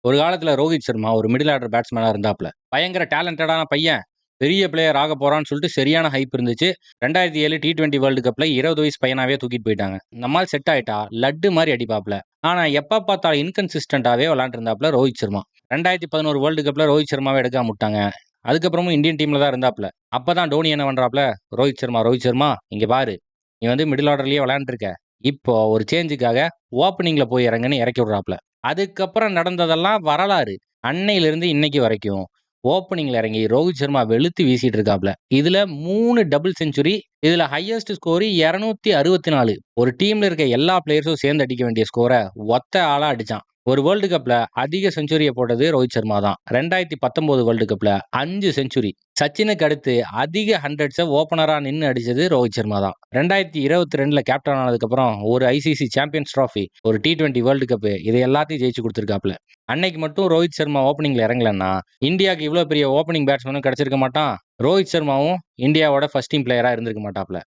ஒரு காலத்துல ரோஹித் சர்மா ஒரு மிடில் ஆர்டர் பேட்ஸ்மேனா இருந்தாப்ல. பயங்கர டேலண்டடான பையன். பெரிய பிளேயர் ஆக போறான்னு சொல்லிட்டு சரியான ஹைப் இருந்துச்சு. 2007 T20 வேர்ல்டு கப்ல 20 வயசு பையனாவே தூக்கிட்டு போயிட்டாங்க. நம்மால் செட் ஆயிட்டா லட்டு மாரி அடிப்பாப்ல. ஆனா எப்ப பார்த்தாலும் இன்கன்சிஸ்டன்டாவே விளையாண்டு இருந்தாப்ல ரோஹித் சர்மா. 2011 வேர்ல்டு கப்ல ரோஹித் சர்மாவை எடுக்காம விட்டாங்க. அதுக்கப்புறமும் இந்தியன் டீம்ல தான் இருந்தாப்ல. அப்பதான் டோனி என்ன பண்றாப்ல, ரோஹித் சர்மா இங்க பாரு. நீ வந்து மிடில் ஆர்டர்லயே விளையாண்டுருக்க. இப்போ ஒரு சேஞ்சுக்காக ஓப்பனிங்ல போய் இறங்குன்னு இறக்கி விடுறாப்ல. அதுக்கப்புறம் நடந்ததெல்லாம் வரலாறு. அன்னையிலிருந்து இன்னைக்கு வரைக்கும் ஓப்பனிங்ல இறங்கி ரோஹித் சர்மா வெளுத்து வீசிட்டு இருக்காப்ல. இதுல 3 டபுள் செஞ்சுரி. இதுல ஹையஸ்ட் ஸ்கோர் 264. ஒரு டீம்ல இருக்க எல்லா பிளேயர்ஸும் சேர்ந்து அடிக்க வேண்டிய ஸ்கோர ஒத்த ஆளா அடிச்சான். ஒரு வேர்ல்டு கப்ல அதிக செஞ்சுரிய போட்டது ரோஹித் சர்மா தான். 2019 வேர்ல்டு கப்ல 5 செஞ்சுரி. சச்சினுக்கு அடுத்து அதிக ஹண்ட்ரட்ஸ ஓப்பனரா நின்னு அடிச்சது ரோஹித் சர்மா தான். 2022ல கேப்டன் ஆனதுக்கப்புறம் ஒரு ஐசிசி சாம்பியன்ஸ் டிராஃபி, ஒரு T20 வேர்ல்டு கப் இது எல்லாத்தையும் ஜெயிச்சு குடுத்துருக்காப்ல. அன்னைக்கு மட்டும் ரோஹித் சர்மா ஓப்பனிங்ல இறங்கலன்னா, இந்தியாக்கு இவ்ளோ பெரிய ஓப்பனிங் பேட்ஸ்மேனும் கிடைச்சிருக்க மாட்டான். ரோஹித் சர்மாவும் இந்தியாவோட ஃபர்ஸ்ட் டீம் பிளேயரா இருந்திருக்க மாட்டாப்ல.